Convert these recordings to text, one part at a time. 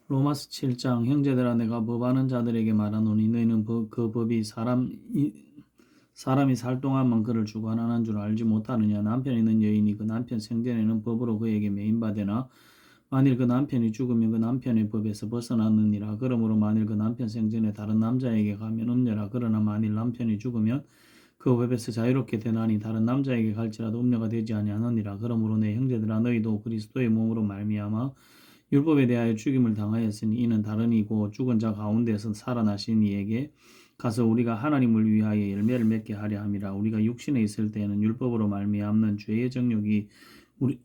로마서 7장 형제들아 내가 법하는 자들에게 말하노니 너희는 그 법이 사람이 살 동안만 그를 주관하는 줄 알지 못하느냐. 남편 있는 여인이 그 남편 생전에는 법으로 그에게 매인받으나 만일 그 남편이 죽으면 그 남편의 법에서 벗어났느니라. 그러므로 만일 그 남편 생전에 다른 남자에게 가면 음녀라. 그러나 만일 남편이 죽으면 그 법에서 자유롭게 되나니 다른 남자에게 갈지라도 음녀가 되지 아니하느니라. 그러므로 내 형제들아 너희도 그리스도의 몸으로 말미암아 율법에 대하여 죽임을 당하였으니 이는 다른 이고 죽은 자 가운데서 살아나신 이에게 가서 우리가 하나님을 위하여 열매를 맺게 하려 함이라. 우리가 육신에 있을 때에는 율법으로 말미암는 죄의 정욕이 우리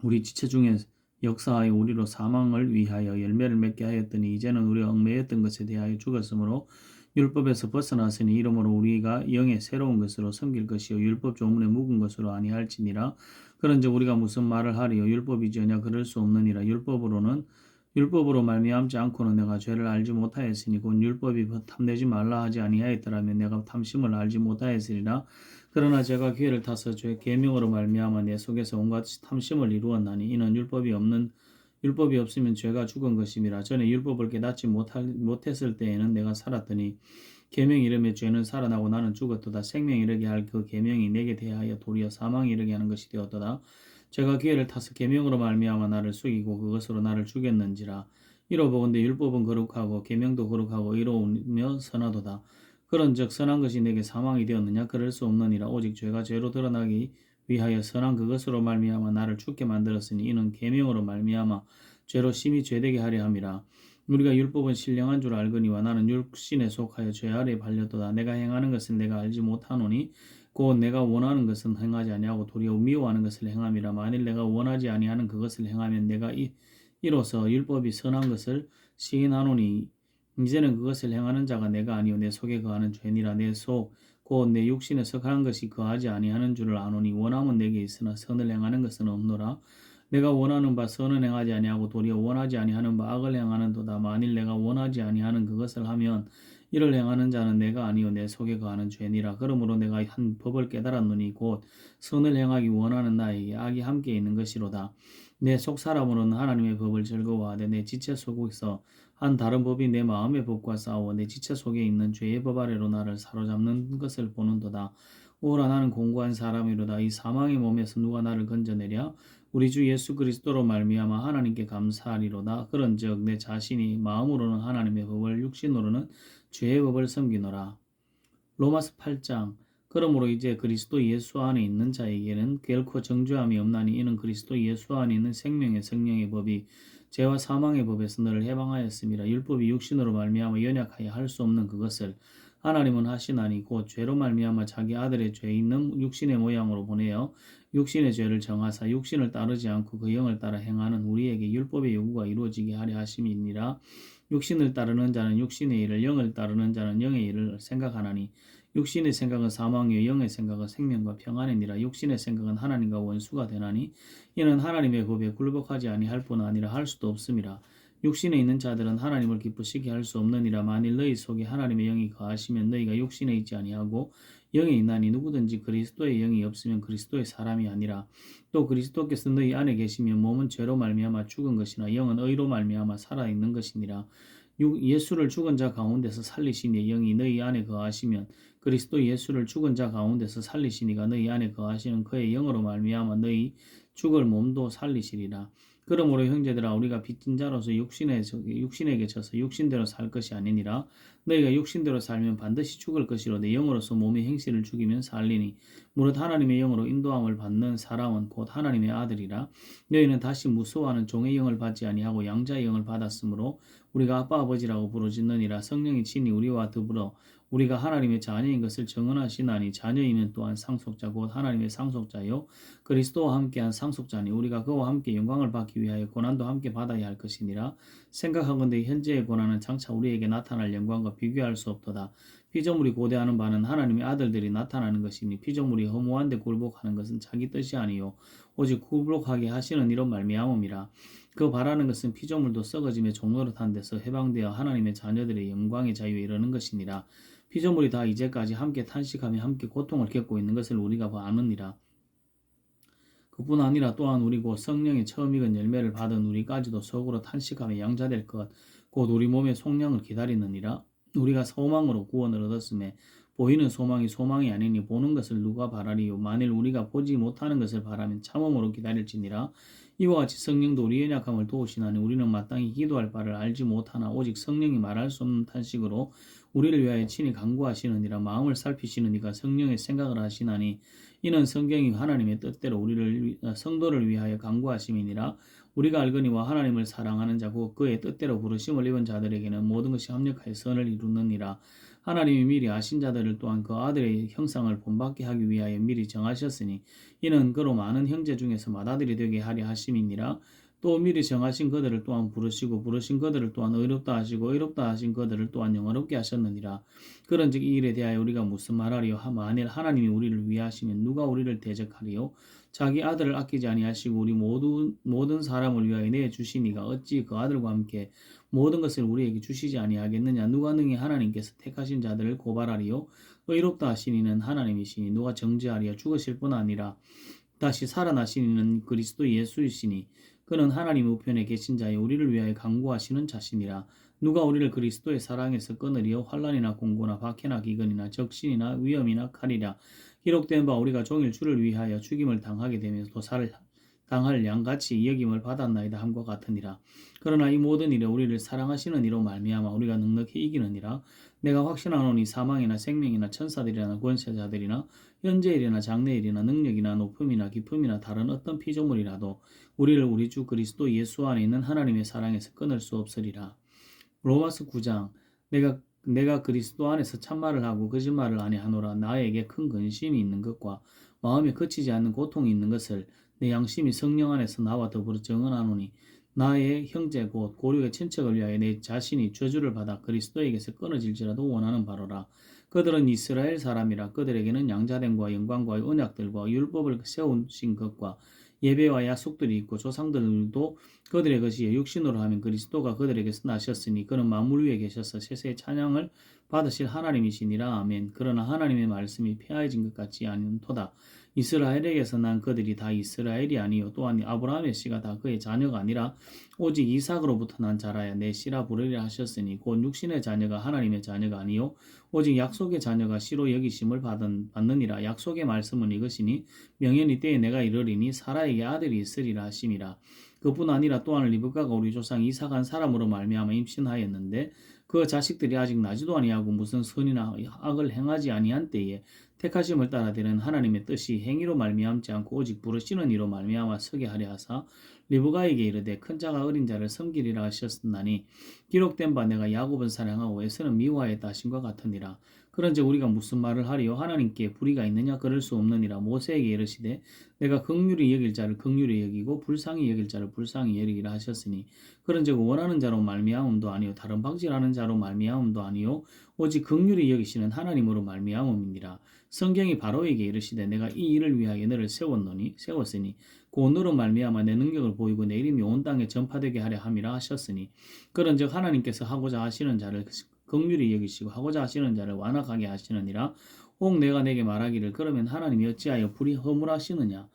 우리 지체 중에 역사하여 우리로 사망을 위하여 열매를 맺게 하였더니 이제는 우리가 얽매였던 것에 대하여 죽었으므로 율법에서 벗어났으니 이러므로 우리가 영의 새로운 것으로 섬길 것이요 율법 조문에 묵은 것으로 아니할지니라. 그런즉 우리가 무슨 말을 하리요 율법이지어냐 그럴 수 없느니라. 율법으로 말미암지 않고는 내가 죄를 알지 못하였으니 곧 율법이 탐내지 말라 하지 아니하였더라면 내가 탐심을 알지 못하였으리라. 그러나 제가 기회를 타서 죄 계명으로 말미암아 내 속에서 온갖 탐심을 이루었나니 이는 율법이 없으면 죄가 죽은 것임이라. 전에 율법을 깨닫지 못했을 때에는 내가 살았더니 계명 이름에 죄는 살아나고 나는 죽었도다. 생명 이르게 할 그 계명이 내게 대하여 도리어 사망 이르게 하는 것이 되었도다. 제가 기회를 타서 계명으로 말미암아 나를 숙이고 그것으로 나를 죽였는지라. 이로보건대 율법은 거룩하고 계명도 거룩하고 의로우며 선하도다. 그런즉 선한 것이 내게 사망이 되었느냐? 그럴 수 없느니라. 오직 죄가 죄로 드러나기 위하여 선한 그것으로 말미암아 나를 죽게 만들었으니 이는 계명으로 말미암아 죄로 심히 죄되게 하려 함이라. 우리가 율법은 신령한 줄 알거니와 나는 육신에 속하여 죄 아래에 발렸도다. 내가 행하는 것은 내가 알지 못하노니 곧 내가 원하는 것은 행하지 아니하고 도리어 미워하는 것을 행함이라. 만일 내가 원하지 아니하는 그것을 행하면 내가 이로써 율법이 선한 것을 시인하노니 이제는 그것을 행하는 자가 내가 아니요 내 속에 거하는 죄니라. 내 속 곧 내 육신에 속한 것이 거하지 아니하는 줄을 아노니 원함은 내게 있으나 선을 행하는 것은 없노라. 내가 원하는 바 선은 행하지 아니하고 도리어 원하지 아니하는 바 악을 행하는도다. 만일 내가 원하지 아니하는 그것을 하면 이를 행하는 자는 내가 아니요 내 속에 거하는 죄니라. 그러므로 내가 한 법을 깨달았노니 곧 선을 행하기 원하는 나에게 악이 함께 있는 것이로다. 내 속 사람으로는 하나님의 법을 즐거워하되 내 지체 속에서 한 다른 법이 내 마음의 법과 싸워 내 지체 속에 있는 죄의 법 아래로 나를 사로잡는 것을 보는도다. 오라 나는 공고한 사람이로다. 이 사망의 몸에서 누가 나를 건져내랴? 우리 주 예수 그리스도로 말미암아 하나님께 감사하리로다. 그런즉 내 자신이 마음으로는 하나님의 법을 육신으로는 죄의 법을 섬기노라. 로마서 8장 그러므로 이제 그리스도 예수 안에 있는 자에게는 결코 정죄함이 없나니 이는 그리스도 예수 안에 있는 생명의 성령의 법이 죄와 사망의 법에서 너를 해방하였음이라. 율법이 육신으로 말미암아 연약하여 할 수 없는 그것을 하나님은 하시나니 곧 죄로 말미암아 자기 아들의 죄 있는 육신의 모양으로 보내어 육신의 죄를 정하사 육신을 따르지 않고 그 영을 따라 행하는 우리에게 율법의 요구가 이루어지게 하려 하심이니라. 육신을 따르는 자는 육신의 일을 영을 따르는 자는 영의 일을 생각하나니 육신의 생각은 사망이요 영의 생각은 생명과 평안이니라. 육신의 생각은 하나님과 원수가 되나니 이는 하나님의 법에 굴복하지 아니할 뿐 아니라 할 수도 없음이라. 육신에 있는 자들은 하나님을 기쁘시게 할 수 없느니라. 만일 너희 속에 하나님의 영이 거하시면 너희가 육신에 있지 아니하고 영에 있나니 누구든지 그리스도의 영이 없으면 그리스도의 사람이 아니라. 또 그리스도께서 너희 안에 계시면 몸은 죄로 말미암아 죽은 것이나 영은 의로 말미암아 살아있는 것이니라. 예수를 죽은 자 가운데서 살리시니 영이 너희 안에 거하시면 그리스도 예수를 죽은 자 가운데서 살리시니가 너희 안에 거하시는 그의 영으로 말미암아 너희 죽을 몸도 살리시리라. 그러므로 형제들아 우리가 빚진 자로서 육신에게 져서 육신대로 살 것이 아니니라. 너희가 육신대로 살면 반드시 죽을 것이로되 영으로서 몸의 행실을 죽이면 살리니 무릇 하나님의 영으로 인도함을 받는 사람은 곧 하나님의 아들이라. 너희는 다시 무수하는 종의 영을 받지 아니하고 양자의 영을 받았으므로 우리가 아빠 아버지라고 부르짖느니라. 성령이 친히 우리와 더불어 우리가 하나님의 자녀인 것을 증언하시나니 자녀이면 또한 상속자 곧 하나님의 상속자요 그리스도와 함께한 상속자니 우리가 그와 함께 영광을 받기 위하여 고난도 함께 받아야 할 것이니라. 생각하건대 현재의 고난은 장차 우리에게 나타날 영광과 비교할 수 없도다. 피조물이 고대하는 바는 하나님의 아들들이 나타나는 것이니 피조물이 허무한데 굴복하는 것은 자기 뜻이 아니요 오직 굴복하게 하시는 이로 말미암음이라. 그 바라는 것은 피조물도 썩어짐의 종노릇한 데서 해방되어 하나님의 자녀들의 영광의 자유에 이르는 것이니라. 피조물이 다 이제까지 함께 탄식하며 함께 고통을 겪고 있는 것을 우리가 아느니라. 그뿐 아니라 또한 우리 곧 성령의 처음 익은 열매를 받은 우리까지도 속으로 탄식하며 양자될 것 곧 우리 몸의 속량을 기다리느니라. 우리가 소망으로 구원을 얻었음에 보이는 소망이 소망이 아니니 보는 것을 누가 바라리요. 만일 우리가 보지 못하는 것을 바라면 참음으로 기다릴지니라. 이와 같이 성령도 우리의 약함을 도우시나니 우리는 마땅히 기도할 바를 알지 못하나 오직 성령이 말할 수 없는 탄식으로 우리를 위하여 친히 간구하시느니라. 마음을 살피시는 이가 성령의 생각을 하시나니 이는 성경이 하나님의 뜻대로 우리를 성도를 위하여 간구하심이니라. 우리가 알거니와 하나님을 사랑하는 자고 그의 뜻대로 부르심을 입은 자들에게는 모든 것이 합력하여 선을 이루느니라. 하나님이 미리 아신 자들을 또한 그 아들의 형상을 본받게 하기 위하여 미리 정하셨으니 이는 그로 많은 형제 중에서 맏아들이 되게 하려 하심이니라. 또 미리 정하신 그들을 또한 부르시고 부르신 그들을 또한 의롭다 하시고 의롭다 하신 그들을 또한 영화롭게 하셨느니라. 그런즉 이 일에 대하여 우리가 무슨 말하리요? 만일 하나님이 우리를 위하시면 누가 우리를 대적하리요? 자기 아들을 아끼지 아니하시고 우리 모든 사람을 위하여 내 주시니가 어찌 그 아들과 함께 모든 것을 우리에게 주시지 아니하겠느냐? 누가 능히 하나님께서 택하신 자들을 고발하리요? 의롭다 하시니는 하나님이시니 누가 정죄하리요? 죽으실 뿐 아니라 다시 살아나시니는 그리스도 예수이시니 그는 하나님 우편에 계신 자여 우리를 위하여 간구하시는 자신이라. 누가 우리를 그리스도의 사랑에서 끊으리요? 환난이나 공고나 박해나 기근이나 적신이나 위험이나 칼이라. 기록된 바 우리가 종일 주를 위하여 죽임을 당하게 되면서 도살을 당할 양같이 여김을 받았나이다 함과 같으니라. 그러나 이 모든 일에 우리를 사랑하시는 이로 말미암아 우리가 넉넉히 이기느니라. 내가 확신하노니 사망이나 생명이나 천사들이나 권세자들이나 현재일이나 장래일이나 능력이나 높음이나 깊음이나 다른 어떤 피조물이라도 우리를 우리 주 그리스도 예수 안에 있는 하나님의 사랑에서 끊을 수 없으리라. 로마서 9장 내가 그리스도 안에서 참말을 하고 거짓말을 아니하노라. 나에게 큰 근심이 있는 것과 마음에 그치지 않는 고통이 있는 것을 내 양심이 성령 안에서 나와 더불어 증언하노니 나의 형제 곧 고륙의 친척을 위하여 내 자신이 저주를 받아 그리스도에게서 끊어질지라도 원하는 바로라. 그들은 이스라엘 사람이라. 그들에게는 양자됨과 영광과 언약들과 율법을 세우신 것과 예배와 약속들이 있고 조상들도 그들의 것이요 육신으로 하면 그리스도가 그들에게서 나셨으니 그는 만물 위에 계셔서 세세의 찬양을 받으실 하나님이시니라. 아멘. 그러나 하나님의 말씀이 폐하여진 것 같지 않은도다. 이스라엘에게서 난 그들이 다 이스라엘이 아니요 또한 아브라함의 씨가 다 그의 자녀가 아니라 오직 이삭으로부터 난 자라야 내 씨라 부르리라 하셨으니 곧 육신의 자녀가 하나님의 자녀가 아니요 오직 약속의 자녀가 씨로 여기심을 받느니라. 약속의 말씀은 이것이니 명예니 때에 내가 이르리니 사라에게 아들이 있으리라 하심이라. 그뿐 아니라 또한 리브가가 우리 조상 이삭한 사람으로 말미암아 임신하였는데 그 자식들이 아직 나지도 아니하고 무슨 선이나 악을 행하지 아니한 때에 택하심을 따라 되는 하나님의 뜻이 행위로 말미암지 않고 오직 부르시는 이로 말미암아 서게 하려 하사 리브가에게 이르되 큰 자가 어린 자를 섬기리라 하셨나니 기록된 바 내가 야곱은 사랑하고 에서는 미워하였다 하심과 같으니라. 그런즉 우리가 무슨 말을 하리요? 하나님께 불의가 있느냐? 그럴 수 없느니라. 모세에게 이르시되 내가 긍휼히 여길 자를 긍휼히 여기고 불쌍히 여길 자를 불쌍히 여기라 하셨으니 그런즉 원하는 자로 말미암음도 아니요 다른 방지라는 자로 말미암음도 아니요 오직 긍휼히 여기시는 하나님으로 말미암음이니라. 성경이 바로에게 이르시되 내가 이 일을 위하여 너를 세웠으니 곧 너로 말미암아 내 능력을 보이고 내 이름이 온 땅에 전파되게 하려 함이라 하셨으니 그런즉 하나님께서 하고자 하시는 자를 긍휼히 여기시고 하고자 하시는 자를 완악하게 하시느니라. 혹 내가 내게 말하기를 그러면 하나님이 어찌하여 불이 허물하시느냐?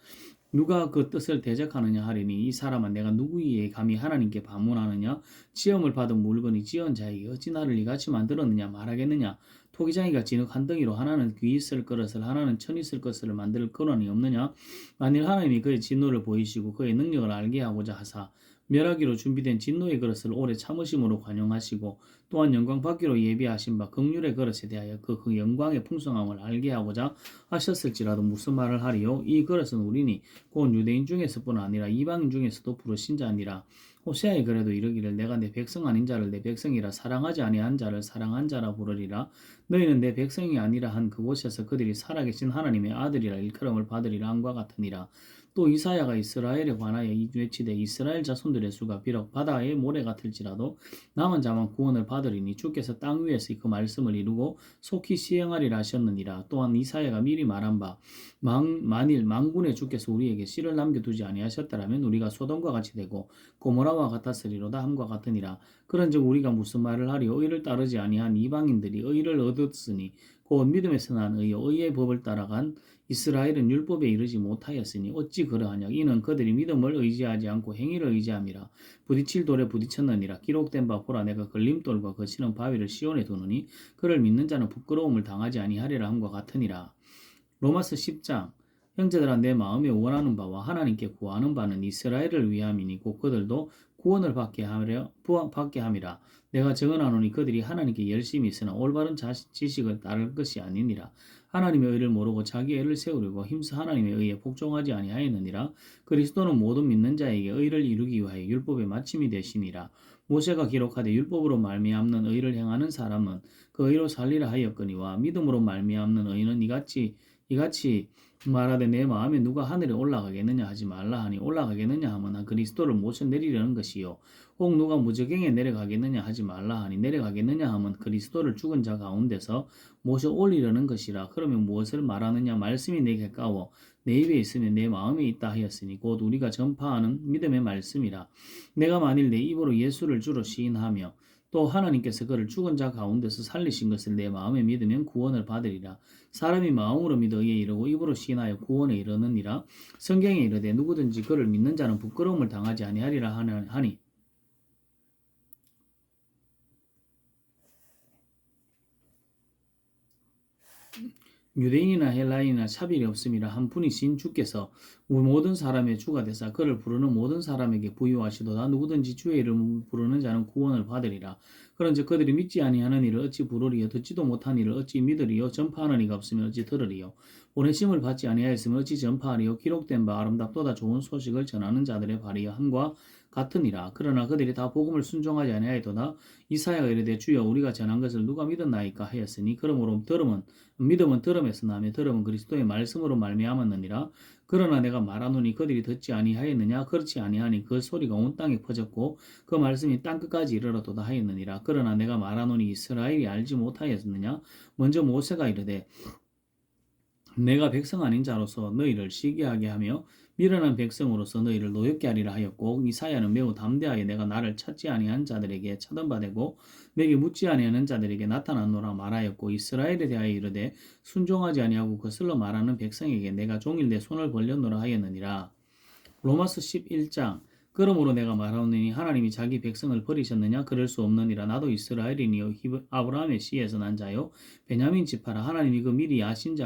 누가 그 뜻을 대적하느냐 하리니 이 사람은 내가 누구에게 감히 하나님께 반문하느냐? 지음을 받은 물건이 지은 자에게 어찌 나를 이같이 만들었느냐 말하겠느냐? 토기장이가 진흙 한 덩이로 하나는 귀 있을 그릇을 하나는 천 있을 것을 만들 근원이 없느냐? 만일 하나님이 그의 진노를 보이시고 그의 능력을 알게 하고자 하사 멸하기로 준비된 진노의 그릇을 오래 참으심으로 관용하시고 또한 영광 받기로 예비하신 바 긍휼의 그릇에 대하여 그 영광의 풍성함을 알게 하고자 하셨을지라도 무슨 말을 하리요? 이 그릇은 우리니 곧 유대인 중에서뿐 아니라 이방인 중에서도 부르신 자니라. 호세아에 그래도 이르기를 내가 내 백성 아닌 자를 내 백성이라 사랑하지 아니한 자를 사랑한 자라 부르리라. 너희는 내 백성이 아니라 한 그곳에서 그들이 살아계신 하나님의 아들이라 일컬음을 받으리라 함과 같으니라. 또 이사야가 이스라엘에 관하여 외치되 이스라엘 자손들의 수가 비록 바다의 모래 같을지라도 남은 자만 구원을 받으리니 주께서 땅 위에서 그 말씀을 이루고 속히 시행하리라 하셨느니라. 또한 이사야가 미리 말한 바 만일 만군의 주께서 우리에게 씨를 남겨두지 아니하셨더라면 우리가 소돔과 같이 되고 고모라와 같았으리로다 함과 같으니라. 그런즉 우리가 무슨 말을 하리요? 의를 따르지 아니한 이방인들이 의를 얻었으니 곧 믿음에서 난 의요 의의 법을 따라간 이스라엘은 율법에 이르지 못하였으니 어찌 그러하냐. 이는 그들이 믿음을 의지하지 않고 행위를 의지함이라. 부딪힐 돌에 부딪혔느니라. 기록된 바 보라, 내가 걸림돌과 거치는 바위를 시온에 두느니 그를 믿는 자는 부끄러움을 당하지 아니하리라 함과 같으니라. 로마서 10장. 형제들아, 내 마음에 원하는 바와 하나님께 구하는 바는 이스라엘을 위함이니 곧 그들도 구원을 받게 함이라. 내가 증언하노니 그들이 하나님께 열심히 있으나 올바른 지식을 따를 것이 아니니라. 하나님의 의를 모르고 자기의 의를 세우려고 힘써 하나님의 의에 복종하지 아니하였느니라. 그리스도는 모든 믿는 자에게 의를 이루기 위하여 율법의 마침이 되시니라. 모세가 기록하되 율법으로 말미암는 의를 행하는 사람은 그 의로 살리라 하였거니와 믿음으로 말미암는 의는 이같이 말하되 내 마음에 누가 하늘에 올라가겠느냐 하지 말라 하니 올라가겠느냐 하면 그리스도를 모셔 내리려는 것이요 혹 누가 무저갱에 내려가겠느냐 하지 말라 하니 내려가겠느냐 하면 그리스도를 죽은 자 가운데서 모셔 올리려는 것이라. 그러면 무엇을 말하느냐. 말씀이 내게 가까워 내 입에 있으면 내 마음에 있다 하였으니 곧 우리가 전파하는 믿음의 말씀이라. 내가 만일 내 입으로 예수를 주로 시인하며 또 하나님께서 그를 죽은 자 가운데서 살리신 것을 내 마음에 믿으면 구원을 받으리라. 사람이 마음으로 믿어 의에 이르고 입으로 시인하여 구원에 이르느니라. 성경에 이르되 누구든지 그를 믿는 자는 부끄러움을 당하지 아니하리라 하니 유대인이나 헬라인이나 차별이 없음이라. 한 분이신 주께서 모든 사람의 주가 되사 그를 부르는 모든 사람에게 부유하시도다. 누구든지 주의 이름을 부르는 자는 구원을 받으리라. 그런즉 그들이 믿지 아니하는 이를 어찌 부르리요. 듣지도 못한 이를 어찌 믿으리요. 전파하는 이가 없으면 어찌 들으리요. 보내심을 받지 아니하였으면 어찌 전파하리요. 기록된 바 아름답도다 좋은 소식을 전하는 자들의 발이여 함과 같으니라. 그러나 그들이 다 복음을 순종하지 아니하였도다. 이사야가 이르되 주여 우리가 전한 것을 누가 믿었나이까 하였으니 그러므로 믿음은 들음에서 나며 들음은 그리스도의 말씀으로 말미암았느니라. 그러나 내가 말하노니 그들이 듣지 아니하였느냐. 그렇지 아니하니 그 소리가 온 땅에 퍼졌고 그 말씀이 땅끝까지 이르렀도다 하였느니라. 그러나 내가 말하노니 이스라엘이 알지 못하였느냐. 먼저 모세가 이르되 내가 백성 아닌 자로서 너희를 시기하게 하며 미련한 백성으로서 너희를 노엽게 하리라 하였고 이사야는 매우 담대하게 내가 나를 찾지 아니한 자들에게 찾은바되고 내게 묻지 아니하는 자들에게 나타났노라 말하였고 이스라엘에 대하여 이르되 순종하지 아니하고 거슬러 말하는 백성에게 내가 종일 내 손을 벌렸노라 하였느니라. 로마서 11장. 그러므로 내가 말하노니 하나님이 자기 백성을 버리셨느냐. 그럴 수 없느니라. 나도 이스라엘이니요 아브라함의 씨에서 난 자요 베냐민 지파라. 하나님이 그 미리 아신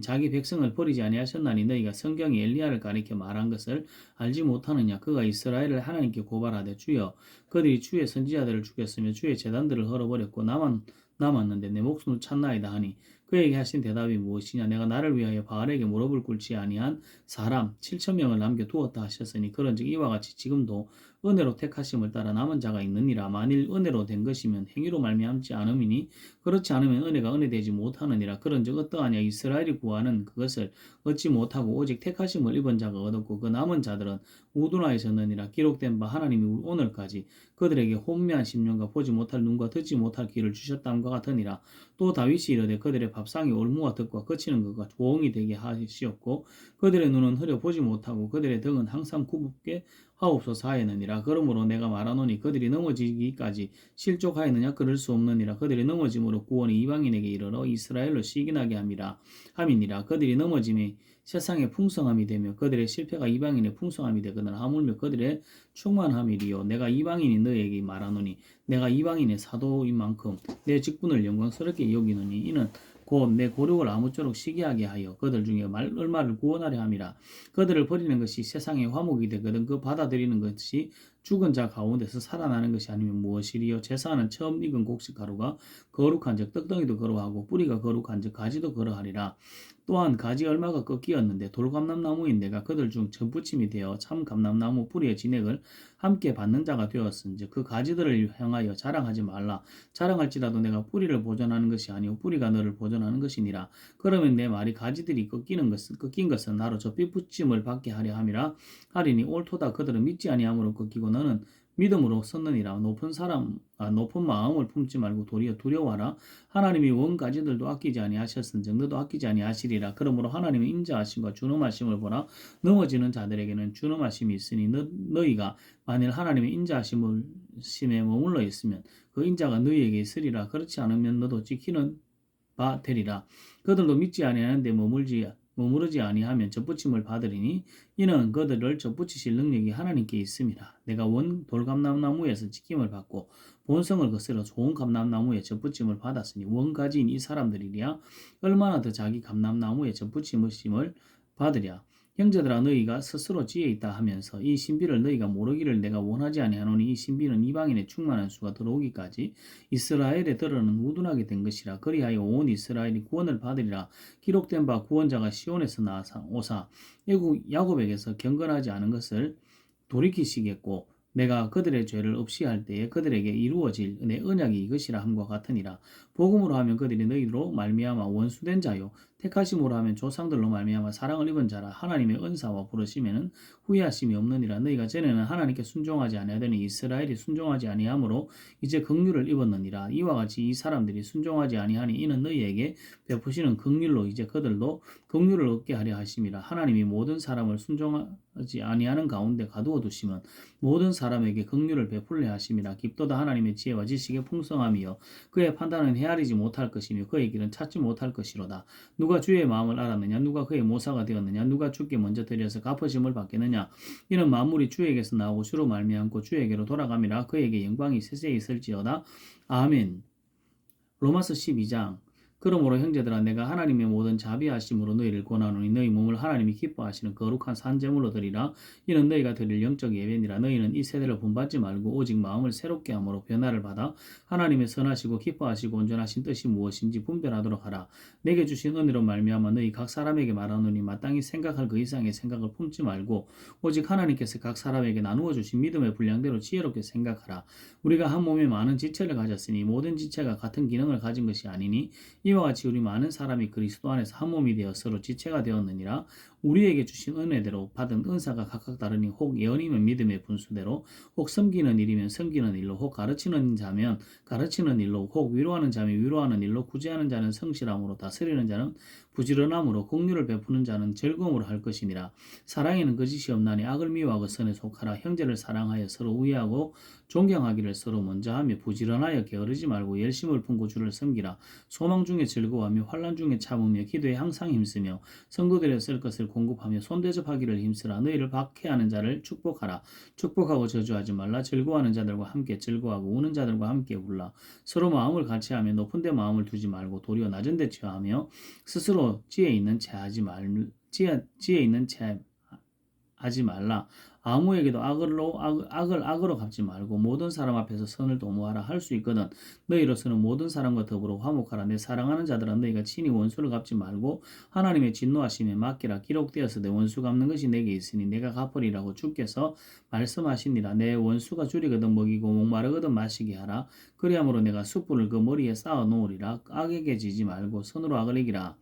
자기 백성을 버리지 아니하셨나니 너희가 성경이 엘리야를 가리켜 말한 것을 알지 못하느냐. 그가 이스라엘을 하나님께 고발하되 주여 그들이 주의 선지자들을 죽였으며 주의 제단들을 헐어버렸고 나만 남았는데 내 목숨을 찾나이다 하니 그에게 하신 대답이 무엇이냐. 내가 나를 위하여 바알에게 무릎을 꿇지 아니한 사람 7,000명을 남겨두었다 하셨으니 그런즉 이와 같이 지금도 은혜로 택하심을 따라 남은 자가 있느니라. 만일 은혜로 된 것이면 행위로 말미암지 않음이니 그렇지 않으면 은혜가 은혜되지 못하느니라. 그런즉 어떠하냐. 이스라엘이 구하는 그것을 얻지 못하고 오직 택하심을 입은 자가 얻었고 그 남은 자들은 우둔하였느니라. 기록된 바 하나님이 오늘까지 그들에게 혼미한 심령과 보지 못할 눈과 듣지 못할 귀를 주셨다함과 같으니라. 또 다윗이 이르되 그들의 밥상이 올무와 덕과 거치는 것과 조홍이 되게 하시었고 그들의 눈은 흐려 보지 못하고 그들의 등은 항상 굽게 하옵소서 하였느니라. 그러므로 내가 말하노니 그들이 넘어지기까지 실족하였느냐. 그럴 수 없느니라. 그들이 넘어짐으로 구원이 이방인에게 이르러 이스라엘로 시기나게 함이니라. 그들이 넘어짐이 세상의 풍성함이 되며 그들의 실패가 이방인의 풍성함이 되거든 하물며 그들의 충만함이리요. 내가 이방인이 너에게 말하노니 내가 이방인의 사도인 만큼 내 직분을 영광스럽게 여기노니 이는 곧 내 고륙을 아무쪼록 시기하게 하여 그들 중에 얼마를 구원하려 함이라. 그들을 버리는 것이 세상의 화목이 되거든 그 받아들이는 것이 죽은 자 가운데서 살아나는 것이 아니면 무엇이리요. 제사는 처음 익은 곡식 가루가 거룩한 즉 떡덩이도 그러하고 뿌리가 거룩한 즉 가지도 그러하리라. 또한 가지 얼마가 꺾이었는데 돌감람나무인 내가 그들 중 전부침이 되어 참 감람나무 뿌리의 진액을 함께 받는 자가 되었은즉 그 가지들을 향하여 자랑하지 말라. 자랑할지라도 내가 뿌리를 보존하는 것이 아니오 뿌리가 너를 보존하는 것이니라. 그러면 내 말이 가지들이 꺾인 것은 나로 저 삐붙임을 받게 하려 함이라 하리니 옳도다. 그들은 믿지 아니함으로 꺾이고 너는 믿음으로 섰느니라. 높은 마음을 품지 말고 도리어 두려워하라. 하나님이 원 가지들도 아끼지 아니하셨은즉 너도 아끼지 아니하시리라. 그러므로 하나님의 인자하심과 준엄하심을 보라. 넘어지는 자들에게는 준엄하심이 있으니 너희가 만일 하나님의 인자하심에 머물러 있으면 그 인자가 너희에게 있으리라. 그렇지 않으면 너도 지키는 바 되리라. 그들도 믿지 아니하는데 머무르지 아니하면 접붙임을 받으리니 이는 그들을 접붙이실 능력이 하나님께 있습니다. 내가 원 돌감람나무에서 지킴을 받고 본성을 거스려 좋은 감람나무에 접붙임을 받았으니 원가지인 이 사람들이랴 얼마나 더 자기 감람나무에 접붙임을 받으랴. 형제들아 너희가 스스로 지혜 있다 하면서 이 신비를 너희가 모르기를 내가 원하지 아니하노니 이 신비는 이방인의 충만한 수가 들어오기까지 이스라엘에 들어는 우둔하게 된 것이라. 그리하여 온 이스라엘이 구원을 받으리라. 기록된 바 구원자가 시온에서 나사 오사 야곱에게서 경건하지 않은 것을 돌이키시겠고 내가 그들의 죄를 없이 할 때에 그들에게 이루어질 내 언약이 이것이라 함과 같으니라. 복음으로 하면 그들이 너희로 말미암아 원수된 자요 택하심으로 하면 조상들로 말미암아 사랑을 입은 자라. 하나님의 은사와 부르심에는 후회하심이 없느니라. 너희가 전에는 하나님께 순종하지 아니하더니 이스라엘이 순종하지 아니하므로 이제 긍휼을 입었느니라. 이와 같이 이 사람들이 순종하지 아니하니 이는 너희에게 베푸시는 긍휼로 이제 그들도 긍휼을 얻게 하려 하심이라. 하나님이 모든 사람을 순종하지 아니하는 가운데 가두어 두심은 모든 사람에게 긍휼을 베풀려 하심이라. 깊도다 하나님의 지혜와 지식의 풍성함이여 그의 판단은 헤아리지 못할 것이며 그의 길은 찾지 못할 것이로다. 누가 주의 마음을 알았느냐? 누가 그의 모사가 되었느냐? 누가 주께 먼저 드려서 갚으심을 받겠느냐? 이는 만물이 주에게서 나오고 주로 말미암고 주에게로 돌아감이라. 그에게 영광이 세세히 있을지어다. 아멘. 로마서 12장. 그러므로 형제들아 내가 하나님의 모든 자비하심으로 너희를 권하노니 너희 몸을 하나님이 기뻐하시는 거룩한 산제물로 드리라. 이는 너희가 드릴 영적 예배니라. 너희는 이 세대를 본받지 말고 오직 마음을 새롭게 함으로 변화를 받아 하나님의 선하시고 기뻐하시고 온전하신 뜻이 무엇인지 분별하도록 하라. 내게 주신 은혜로 말미암아 너희 각 사람에게 말하노니 마땅히 생각할 그 이상의 생각을 품지 말고 오직 하나님께서 각 사람에게 나누어 주신 믿음의 분량대로 지혜롭게 생각하라. 우리가 한 몸에 많은 지체를 가졌으니 모든 지체가 같은 기능을 가진 것이 아니니 이와 같이 우리 많은 사람이 그리스도 안에서 한 몸이 되어 서로 지체가 되었느니라. 우리에게 주신 은혜대로 받은 은사가 각각 다르니 혹 예언이면 믿음의 분수대로 혹 섬기는 일이면 섬기는 일로 혹 가르치는 자면 가르치는 일로 혹 위로하는 자면 위로하는 일로 구제하는 자는 성실함으로 다스리는 자는 부지런함으로 긍휼을 베푸는 자는 즐거움으로 할 것이니라. 사랑에는 거짓이 없나니 악을 미워하고 선에 속하라. 형제를 사랑하여 서로 우애하고 존경하기를 서로 먼저 하며 부지런하여 게으르지 말고 열심을 품고 주를 섬기라. 소망 중에 즐거워하며 환난 중에 참으며 기도에 항상 힘쓰며 성도들의 쓸 것을 공급하며 손대접하기를 힘쓰라. 너희를 박해하는 자를 축복하라. 축복하고 저주하지 말라. 즐거워하는 자들과 함께 즐거워하고 우는 자들과 함께 울라. 서로 마음을 같이하며 높은 데 마음을 두지 말고 도리어 낮은 데 취하며 스스로 지혜 있는 채 하지 말라. 아무에게도 악을 악으로 갚지 말고 모든 사람 앞에서 선을 도모하라. 할 수 있거든 너희로서는 모든 사람과 더불어 화목하라. 내 사랑하는 자들아 너희가 친히 원수를 갚지 말고 하나님의 진노하심에 맡기라. 기록되어서 내 원수 갚는 것이 내게 있으니 내가 갚으리라고 주께서 말씀하시니라. 내 원수가 줄이거든 먹이고 목마르거든 마시게 하라. 그리함으로 내가 숯불을 그 머리에 쌓아 놓으리라. 악에게 지지 말고 선으로 악을 이기라.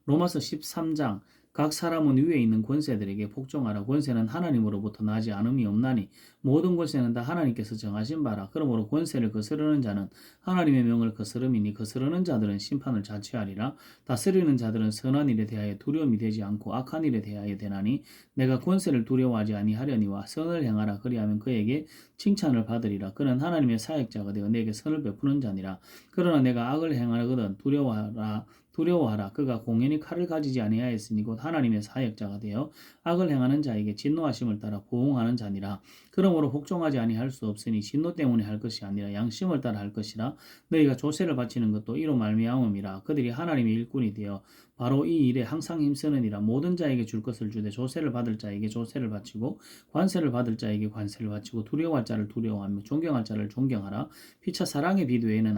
로마서 13장. 각 사람은 위에 있는 권세들에게 복종하라. 권세는 하나님으로부터 나지 않음이 없나니 모든 권세는 다 하나님께서 정하신 바라. 그러므로 권세를 거스르는 자는 하나님의 명을 거스름이니 거스르는 자들은 심판을 자취하리라. 다스리는 자들은 선한 일에 대하여 두려움이 되지 않고 악한 일에 대하여 되나니 내가 권세를 두려워하지 아니하려니와 선을 행하라. 그리하면 그에게 칭찬을 받으리라. 그는 하나님의 사역자가 되어 내게 선을 베푸는 자니라. 그러나 내가 악을 행하거든 두려워하라. 그가 공연히 칼을 가지지 아니하였으니 곧 하나님의 사역자가 되어 악을 행하는 자에게 진노하심을 따라 보응하는 자니라. 그러므로 복종하지 아니할 수 없으니 진노 때문에 할 것이 아니라 양심을 따라 할 것이라. 너희가 조세를 바치는 것도 이로 말미암음이라. 그들이 하나님의 일꾼이 되어 바로 이 일에 항상 힘쓰느니라. 모든 자에게 줄 것을 주되 조세를 받을 자에게 조세를 바치고 관세를 받을 자에게 관세를 바치고 두려워할 자를 두려워하며 존경할 자를 존경하라. 피차 사랑의 빚 외에는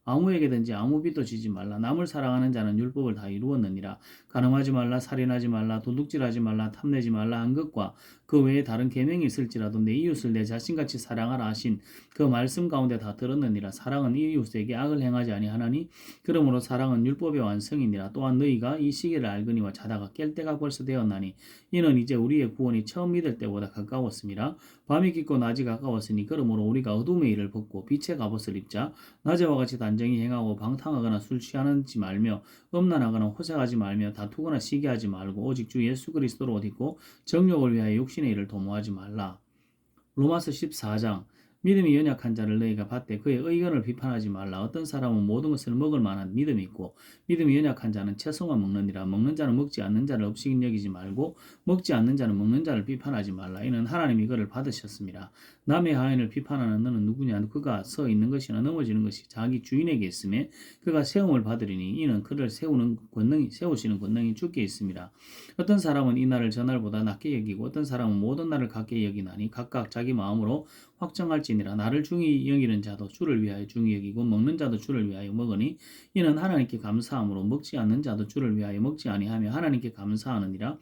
아무에게든지 아무 빚도 지지 말라. 남을 사랑하는 자는 율법을 다 이루었느니라. 간음하지 말라, 살인하지 말라, 도둑질하지 말라, 탐내지 말라 한 것과 그 외에 다른 계명이 있을지라도 내 이웃을 내 자신같이 사랑하라 하신 그 말씀 가운데 다 들었느니라. 사랑은 이웃에게 악을 행하지 아니하나니 그러므로 사랑은 율법의 완성이니라. 또한 너희가 이 시기를 알거니와 자다가 깰 때가 벌써 되었나니 이는 이제 우리의 구원이 처음 믿을 때보다 가까웠습니다. 밤이 깊고 낮이 가까웠으니 그러므로 우리가 어둠의 일을 벗고 빛의 갑옷을 입자. 낮에와 같이 단정히 행하고 방탕하거나 술 취하지 말며 음란하거나 호색하지 말며 다투거나 시기하지 말고 오직 주 예수 그리스도로 옷 입고 정욕을 위하여 육신의 일을 도모하지 말라. 로마서 14장. 믿음이 연약한 자를 너희가 받되 그의 의견을 비판하지 말라. 어떤 사람은 모든 것을 먹을 만한 믿음이 있고 믿음이 연약한 자는 채소만 먹느니라. 먹는 자는 먹지 않는 자를 업신 여기지 말고 먹지 않는 자는 먹는 자를 비판하지 말라. 이는 하나님이 그를 받으셨습니다. 남의 하인을 비판하는 너는 누구냐? 그가 서 있는 것이나 넘어지는 것이 자기 주인에게 있음에 그가 세움을 받으리니 이는 그를 세우시는 권능이 주께 있습니다. 어떤 사람은 이 날을 저날보다 낮게 여기고 어떤 사람은 모든 날을 같게 여기나니 각각 자기 마음으로 확정할지니라. 나를 중히 여기는 자도 주를 위하여 중히 여기고 먹는 자도 주를 위하여 먹으니 이는 하나님께 감사함으로 먹지 않는 자도 주를 위하여 먹지 아니하며 하나님께 감사하느니라.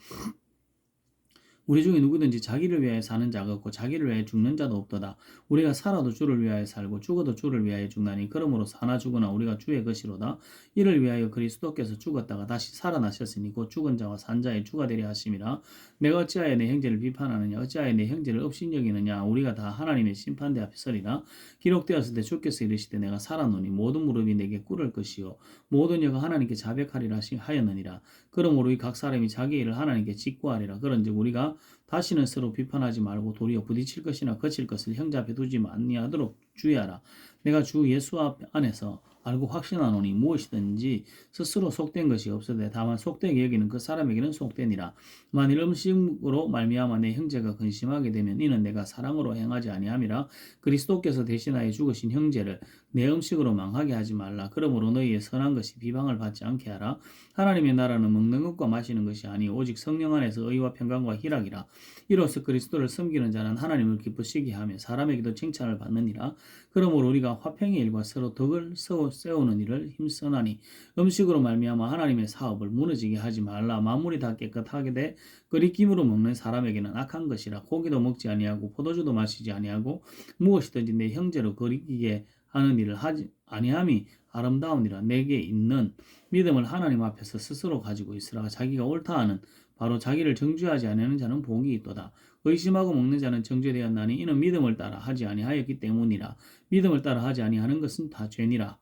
우리 중에 누구든지 자기를 위하여 사는 자가 없고 자기를 위하여 죽는 자도 없도다. 우리가 살아도 주를 위하여 살고 죽어도 주를 위하여 죽나니 그러므로 사나 죽으나 우리가 주의 것이로다. 이를 위하여 그리스도께서 죽었다가 다시 살아나셨으니 곧 죽은 자와 산 자의 주가 되려 하심이라. 내가 어찌하여 내 형제를 비판하느냐? 어찌하여 내 형제를 업신여기느냐? 우리가 다 하나님의 심판대 앞에 서리라. 기록되었을 때 주께서 이르시되 내가 살았노니 모든 무릎이 내게 꿇을 것이요 모든 여가 하나님께 자백하리라 하였느니라. 그러므로 이 각 사람이 자기 일을 하나님께 직구하리라. 그런즉 우리가 다시는 서로 비판하지 말고 도리어 부딪힐 것이나 거칠 것을 형제 앞에 두지 아니하도록 주의하라. 내가 주 예수 안에서 알고 확신하노니 무엇이든지 스스로 속된 것이 없으되 다만 속되게 여기는 그 사람에게는 속되니라. 만일 음식으로 말미암아 내 형제가 근심하게 되면 이는 내가 사랑으로 행하지 아니함이라. 그리스도께서 대신하여 죽으신 형제를 내 음식으로 망하게 하지 말라. 그러므로 너희의 선한 것이 비방을 받지 않게 하라. 하나님의 나라는 먹는 것과 마시는 것이 아니 오직 성령 안에서 의와 평강과 희락이라. 이로써 그리스도를 섬기는 자는 하나님을 기쁘시게 하며 사람에게도 칭찬을 받느니라. 그러므로 우리가 화평의 일과 서로 덕을 세우는 일을 힘쓰나니 음식으로 말미암아 하나님의 사업을 무너지게 하지 말라. 만물이 다 깨끗하게 돼 끓이김으로 먹는 사람에게는 악한 것이라. 고기도 먹지 아니하고 포도주도 마시지 아니하고 무엇이든지 내 형제로 거리게 하는 일을 하지 아니함이 아름다우니라. 내게 있는 믿음을 하나님 앞에서 스스로 가지고 있으라. 자기가 옳다 하는 바로 자기를 정죄하지 아니하는 자는 복이 있도다. 의심하고 먹는 자는 정죄되었나니 이는 믿음을 따라 하지 아니하였기 때문이라. 믿음을 따라 하지 아니하는 것은 다 죄니라.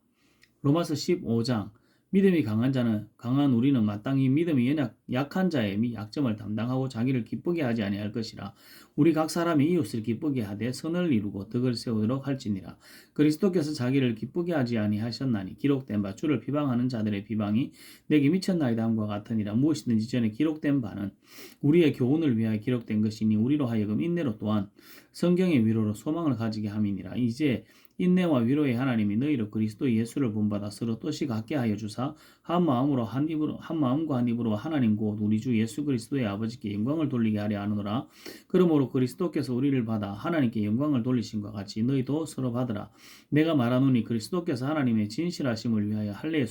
로마서 15장. 믿음이 강한 우리는 마땅히 믿음이 약한 자의 약점을 담당하고 자기를 기쁘게 하지 아니할 것이라. 우리 각 사람이 이웃을 기쁘게 하되 선을 이루고 덕을 세우도록 할지니라. 그리스도께서 자기를 기쁘게 하지 아니하셨나니 기록된 바 주를 비방하는 자들의 비방이 내게 미쳤나이다 함과 같으니라. 무엇이든지 전에 기록된 바는 우리의 교훈을 위하여 기록된 것이니 우리로 하여금 인내로 또한 성경의 위로로 소망을 가지게 함이니라. 이제 인내와 위로의 하나님이 너희로 그리스도 예수를 본받아 서로 뜻이 같게 하여 주사 한 마음과 한 입으로 하나님 곧 우리 주 예수 그리스도의 아버지께 영광을 돌리게 하려 하노라. 그러므로 그리스도께서 우리를 받아 하나님께 영광을 돌리심과 같이 너희도 서로 받으라. 내가 말하노니 그리스도께서 하나님의 진실하심을 위하여 할례의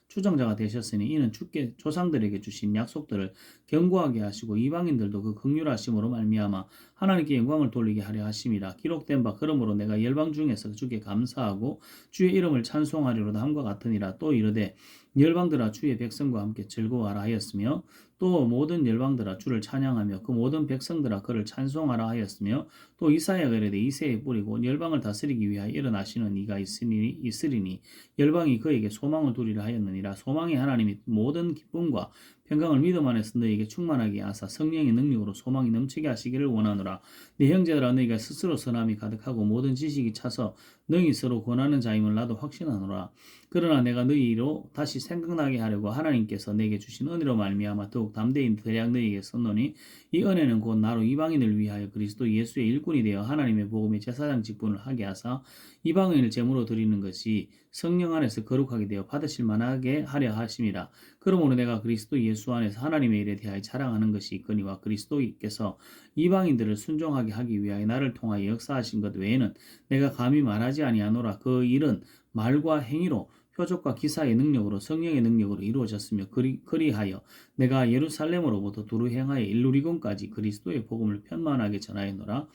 추정자가 되셨으니 이는 주께 조상들에게 주신 약속들을 견고하게 하시고 이방인들도 그 긍휼하심으로 말미암아 하나님께 영광을 돌리게 하려 하심이라. 기록된 바 그러므로 내가 열방 중에서 주께 감사하고 주의 이름을 찬송하리로다 함과 같으니라. 또 이르되 열방들아 주의 백성과 함께 즐거워하라 하였으며 또 모든 열방들아 주를 찬양하며 그 모든 백성들아 그를 찬송하라 하였으며 또 이사야가 이르되 이새의 뿌리고 열방을 다스리기 위하여 일어나시는 이가 있으리니 열방이 그에게 소망을 두리라 하였느니라. 소망의 하나님이 모든 기쁨과 평강을 믿음 안에서 너희에게 충만하게 하사 성령의 능력으로 소망이 넘치게 하시기를 원하노라. 네 형제들아 너희가 스스로 선함이 가득하고 모든 지식이 차서 너희 서로 권하는 자임을 나도 확신하노라. 그러나 내가 너희로 다시 생각나게 하려고 하나님께서 내게 주신 은혜로 말미암아 더욱 담대히 대략 너희에게 썼노니 이 은혜는 곧 나로 이방인을 위하여 그리스도 예수의 일꾼이 되어 하나님의 복음의 제사장 직분을 하게 하사 이방인을 제물로 드리는 것이 성령 안에서 거룩하게 되어 받으실 만하게 하려 하심이라. 그러므로 내가 그리스도 예수 안에서 하나님의 일에 대하여 자랑하는 것이 있거니와 그리스도께서 이방인들을 순종하게 하기 위하여 나를 통하여 역사하신 것 외에는 내가 감히 말하지 아니하노라. 그 일은 말과 행위로 표적과 기사의 능력으로 성령의 능력으로 이루어졌으며 그리하여 내가 예루살렘으로부터 두루 행하여 일루리곤까지 그리스도의 복음을 편만하게 전하였노라.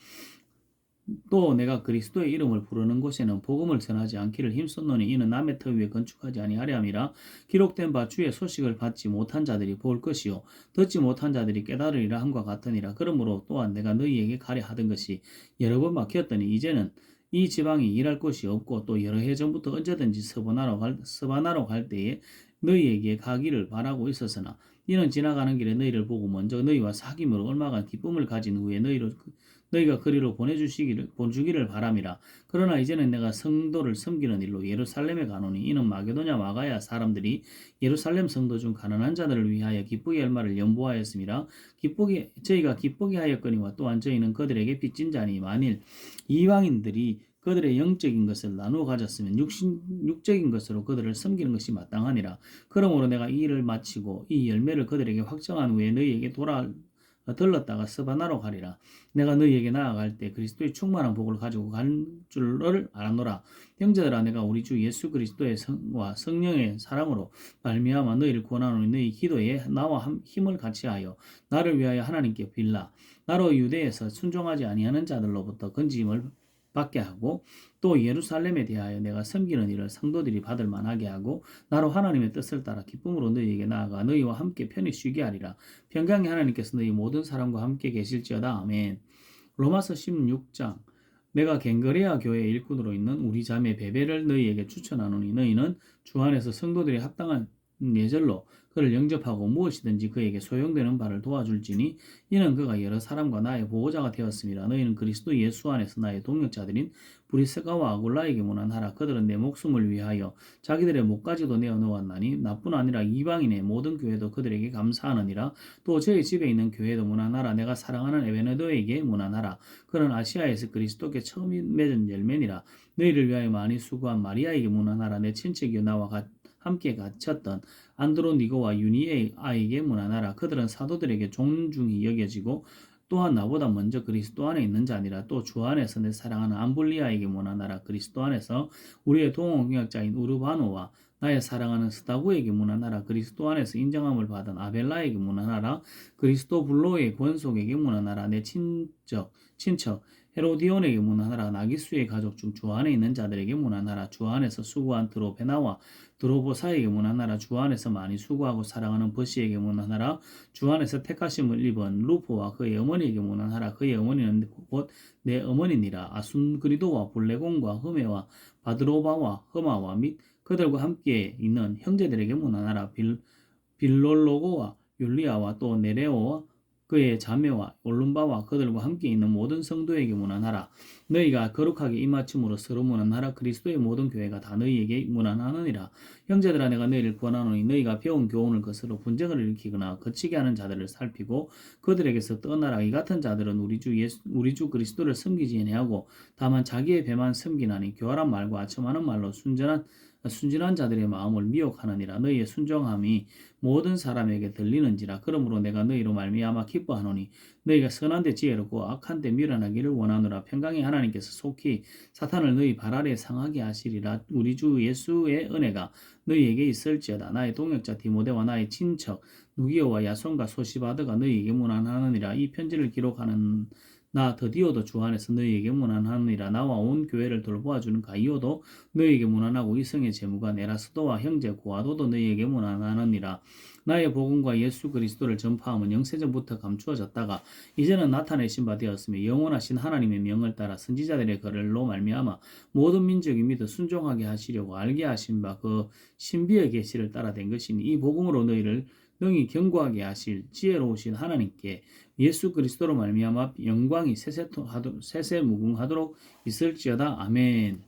또 내가 그리스도의 이름을 부르는 곳에는 복음을 전하지 않기를 힘썼노니 이는 남의 터 위에 건축하지 아니하려 함이라. 기록된 바 주의 소식을 받지 못한 자들이 볼 것이요 듣지 못한 자들이 깨달으리라 함과 같으니라. 그러므로 또한 내가 너희에게 가려 하던 것이 여러 번 막혔더니 이제는 이 지방이 일할 곳이 없고 또 여러 해 전부터 언제든지 서바나로 갈 때에 너희에게 가기를 바라고 있었으나 이는 지나가는 길에 너희를 보고 먼저 너희와 사귐으로 얼마간 기쁨을 가진 후에 너희가 그리로 보내주기를 바람이라. 그러나 이제는 내가 성도를 섬기는 일로 예루살렘에 가노니 이는 마게도냐 마가야 사람들이 예루살렘 성도 중 가난한 자들을 위하여 기쁘게 할 말을 연보하였음이라. 저희가 기쁘게 하였거니와 또한 저희는 그들에게 빚진 자니 만일 이방인들이 그들의 영적인 것을 나누어 가졌으면 육적인 것으로 그들을 섬기는 것이 마땅하니라. 그러므로 내가 이 일을 마치고 이 열매를 그들에게 확정한 후에 너희에게 들렀다가 스바나로 가리라. 내가 너희에게 나아갈 때 그리스도의 충만한 복을 가지고 간 줄을 알아노라. 형제들아, 내가 우리 주 예수 그리스도의 성과 성령의 사랑으로 말미암아 너희를 권하노니 너희 기도에 나와 힘을 같이하여 나를 위하여 하나님께 빌라. 나로 유대에서 순종하지 아니하는 자들로부터 건지임을 받게 하고 또 예루살렘에 대하여 내가 섬기는 일을 성도들이 받을 만하게 하고 나로 하나님의 뜻을 따라 기쁨으로 너희에게 나아가 너희와 함께 편히 쉬게 하리라. 평강의 하나님께서 너희 모든 사람과 함께 계실지어다. 아멘. 로마서 16장. 내가 겐거레아 교회 일꾼으로 있는 우리 자매 베베를 너희에게 추천하노니 너희는 주 안에서 성도들이 합당한 예절로 그를 영접하고 무엇이든지 그에게 소용되는 바를 도와줄지니 이는 그가 여러 사람과 나의 보호자가 되었습니다. 너희는 그리스도 예수 안에서 나의 동역자들인 브리스가와 아굴라에게 문안하라. 그들은 내 목숨을 위하여 자기들의 목까지도 내어 놓았나니 나뿐 아니라 이방인의 모든 교회도 그들에게 감사하느니라. 또 저희 집에 있는 교회도 문안하라. 내가 사랑하는 에베네도에게 문안하라. 그는 아시아에서 그리스도께 처음 맺은 열매니라. 너희를 위하여 많이 수고한 마리아에게 문안하라. 내 친척이여 나와 함께 갇혔던 안드로니고와 유니에아에게 문안하라. 그들은 사도들에게 존중히 여겨지고 또한 나보다 먼저 그리스도 안에 있는 자니라. 또 주 안에서 내 사랑하는 암블리아에게 문안하라. 그리스도 안에서 우리의 동업역자인 우르바노와 나의 사랑하는 스타구에게 문안하라. 그리스도 안에서 인정함을 받은 아벨라에게 문안하라. 그리스도 불로의 권속에게 문안하라. 내 친척 헤로디온에게 문안하라. 나기수의 가족 중 주 안에 있는 자들에게 문안하라. 주 안에서 수고한 드로베나와 드로보사에게 문안하라. 주 안에서 많이 수고하고 사랑하는 버시에게 문안하라. 주 안에서 택하심을 입은 루포와 그의 어머니에게 문안하라. 그의 어머니는 곧 내 어머니니라. 아순그리도와 블레곤과 흐메와 바드로바와 흐마와 및 그들과 함께 있는 형제들에게 문안하라. 빌롤로고와 율리아와 또 네레오와 그의 자매와 올lum바와 그들과 함께 있는 모든 성도에게 문안하라. 너희가 거룩하게 임하침으로 서로 문안하라. 그리스도의 모든 교회가 다 너희에게 문안하느니라. 형제들아, 내가 너희를 권하노니 너희가 배운 교훈을 거스러 분쟁을 일으키거나 거치게 하는 자들을 살피고 그들에게서 떠나라. 이 같은 자들은 우리 주 그리스도를 섬기지 아니하고 다만 자기의 배만 섬기나니 교활한 말과 아첨하는 말로 순진한 자들의 마음을 미혹하느니라. 너희의 순종함이 모든 사람에게 들리는지라. 그러므로 내가 너희로 말미암아 기뻐하노니 너희가 선한 데 지혜롭고 악한 데 미련하기를 원하노라. 평강의 하나님께서 속히 사탄을 너희 발 아래 상하게 하시리라. 우리 주 예수의 은혜가 너희에게 있을지어다. 나의 동역자 디모데와 나의 친척 누기오와 야손과 소시바드가 너희에게 문안하느니라. 이 편지를 기록하는 나 드디어도 주 안에서 너희에게 문안하느니라. 나와 온 교회를 돌보아주는 가이오도 너희에게 문안하고 이성의 제무가 에라스도와 형제 고아도도 너희에게 문안하느니라. 나의 복음과 예수 그리스도를 전파함은 영세전부터 감추어졌다가 이제는 나타내신 바 되었으며 영원하신 하나님의 명을 따라 선지자들의 글로 말미암아 모든 민족이 믿어 순종하게 하시려고 알게 하신 바 그 신비의 계시를 따라 된 것이니 이 복음으로 너희를 능히 견고하게 하실 지혜로우신 하나님께 예수 그리스도로 말미암아 영광이 세세무궁하도록 있을지어다. 아멘.